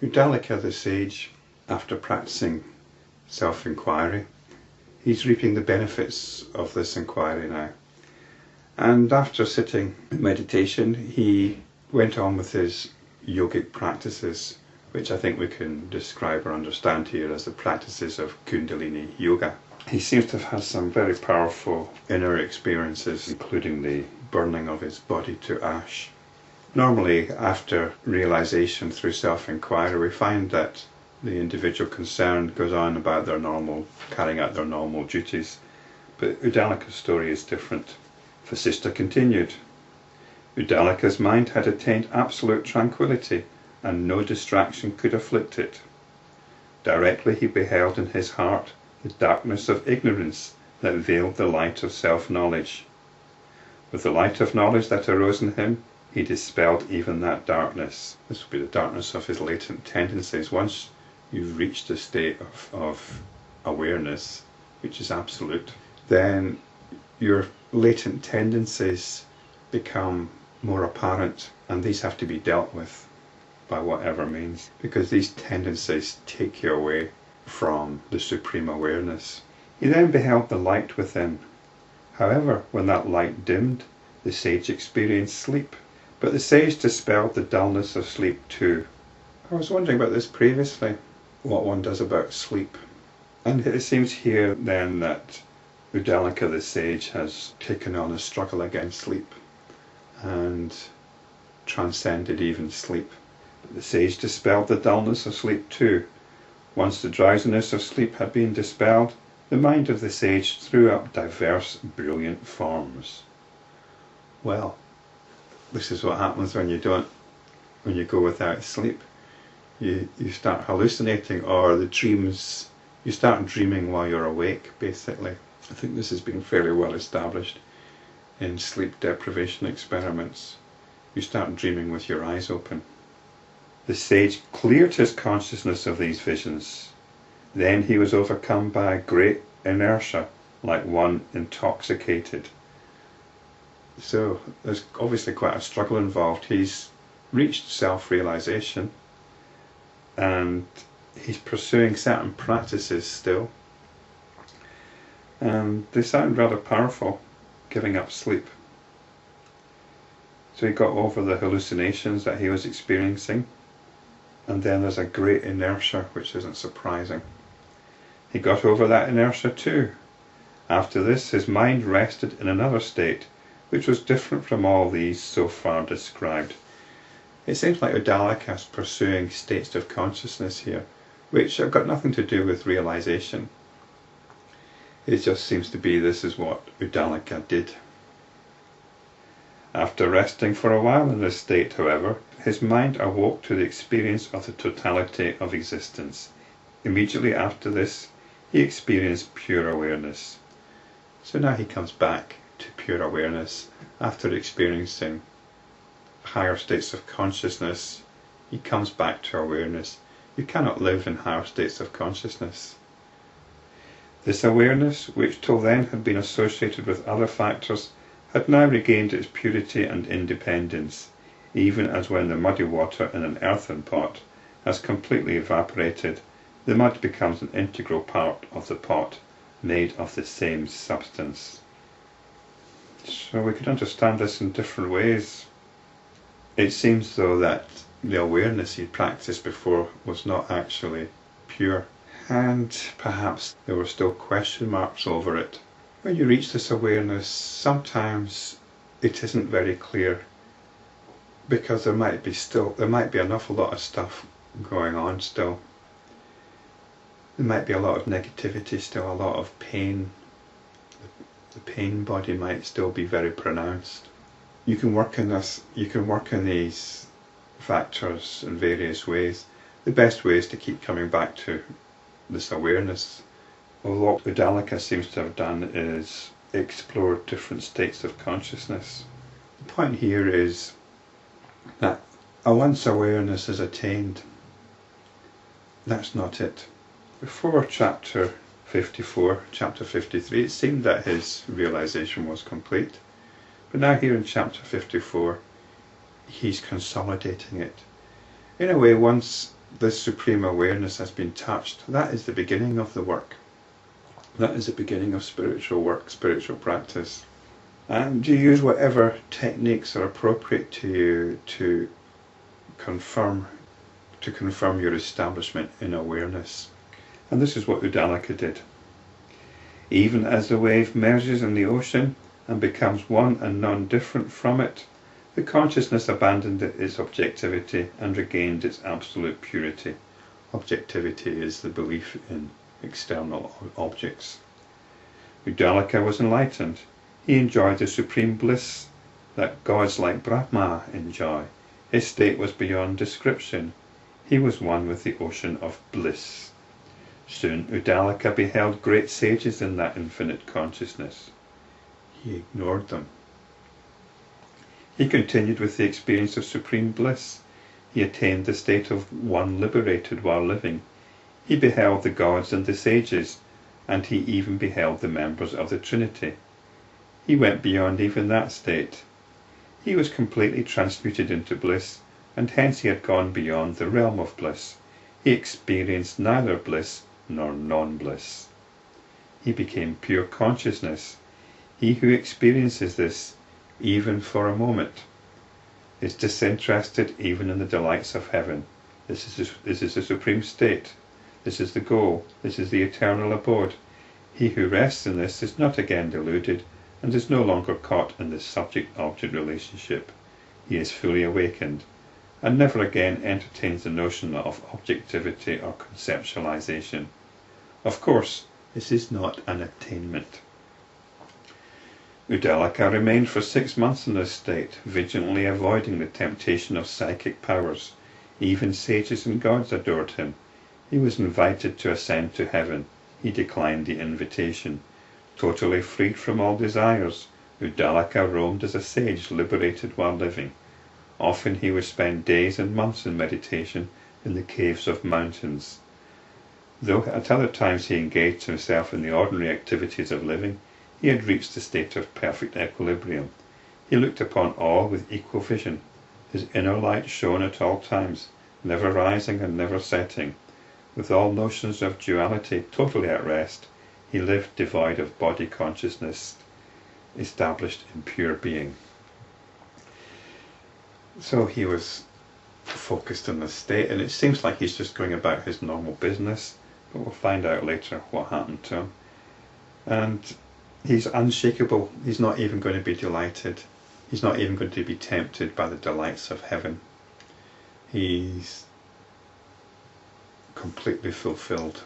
Uddalaka the sage, after practicing self-inquiry, he's reaping the benefits of this inquiry now. And after sitting in meditation, he went on with his yogic practices, which I think we can describe or understand here as the practices of Kundalini yoga. He seems to have had some very powerful inner experiences, including the burning of his body to ash. Normally, after realization through self-inquiry, we find that the individual concerned goes on about carrying out their normal duties. But Uddalaka's story is different. Vasishta continued. Uddalaka's mind had attained absolute tranquility, and no distraction could afflict it. Directly he beheld in his heart the darkness of ignorance that veiled the light of self-knowledge. With the light of knowledge that arose in him, he dispelled even that darkness. This would be the darkness of his latent tendencies. Once you've reached a state of awareness, which is absolute, then your latent tendencies become more apparent, and these have to be dealt with by whatever means, because these tendencies take you away from the supreme awareness. He then beheld the light within. However, when that light dimmed, the sage experienced sleep. But the sage dispelled the dullness of sleep too. I was wondering about this previously, what one does about sleep. And it seems here then that Uddalaka the sage has taken on a struggle against sleep and transcended even sleep. But the sage dispelled the dullness of sleep too. Once the drowsiness of sleep had been dispelled, the mind of the sage threw up diverse brilliant forms. Well, this is what happens when you go without sleep. You start hallucinating, or you start dreaming while you're awake, basically. I think this has been fairly well established in sleep deprivation experiments. You start dreaming with your eyes open. The sage cleared his consciousness of these visions. Then he was overcome by a great inertia, like one intoxicated. So there's obviously quite a struggle involved. He's reached self-realization and he's pursuing certain practices still. And they sound rather powerful, giving up sleep. So he got over the hallucinations that he was experiencing, and then there's a great inertia, which isn't surprising. He got over that inertia too. After this, his mind rested in another state, which was different from all these so far described. It seems like Uddalaka is pursuing states of consciousness here, which have got nothing to do with realization. It just seems to be this is what Uddalaka did. After resting for a while in this state, however, his mind awoke to the experience of the totality of existence. Immediately after this, he experienced pure awareness. So now he comes back to pure awareness after experiencing higher states of consciousness. He comes back to awareness. You cannot live in higher states of consciousness. This awareness, which till then had been associated with other factors, had now regained its purity and independence, even as when the muddy water in an earthen pot has completely evaporated, the mud becomes an integral part of the pot, made of the same substance. So we could understand this in different ways. It seems though that the awareness he practiced before was not actually pure, and perhaps there were still question marks over it. When you reach this awareness, sometimes it isn't very clear, because there might be an awful lot of stuff going on still. There might be a lot of negativity still, a lot of pain. The pain body might still be very pronounced. You can work in this. You can work in these factors in various ways. The best way is to keep coming back to this awareness. Well, what Uddalaka seems to have done is explore different states of consciousness. The point here is that once awareness is attained, that's not it. Before chapter 54, chapter 53, it seemed that his realization was complete. But now here in chapter 54, he's consolidating it. In a way, once this supreme awareness has been touched, that is the beginning of the work. That is the beginning of spiritual work, spiritual practice. And you use whatever techniques are appropriate to you to confirm your establishment in awareness. And this is what Uddalaka did. Even as the wave merges in the ocean and becomes one and non-different from it, the consciousness abandoned its objectivity and regained its absolute purity. Objectivity is the belief in external objects. Uddalaka was enlightened. He enjoyed the supreme bliss that gods like Brahma enjoy. His state was beyond description. He was one with the ocean of bliss. Soon Uddalaka beheld great sages in that infinite consciousness. He ignored them. He continued with the experience of supreme bliss. He attained the state of one liberated while living. He beheld the gods and the sages, and he even beheld the members of the Trinity. He went beyond even that state. He was completely transmuted into bliss, and hence he had gone beyond the realm of bliss. He experienced neither bliss nor non-bliss. He became pure consciousness. He who experiences this, even for a moment, is disinterested even in the delights of heaven. This is the supreme state. This is the goal. This is the eternal abode. He who rests in this is not again deluded, and is no longer caught in this subject-object relationship. He is fully awakened, and never again entertains the notion of objectivity or conceptualization. Of course, this is not an attainment. Uddalaka remained for 6 months in this state, vigilantly avoiding the temptation of psychic powers. Even sages and gods adored him. He was invited to ascend to heaven. He declined the invitation. Totally freed from all desires, Uddalaka roamed as a sage liberated while living. Often he would spend days and months in meditation in the caves of mountains. Though at other times he engaged himself in the ordinary activities of living, he had reached the state of perfect equilibrium. He looked upon all with equal vision. His inner light shone at all times, never rising and never setting. With all notions of duality totally at rest, he lived devoid of body consciousness, established in pure being. So he was focused on this state, and it seems like he's just going about his normal business, but we'll find out later what happened to him. And he's unshakable. He's not even going to be delighted. He's not even going to be tempted by the delights of heaven. He's completely fulfilled.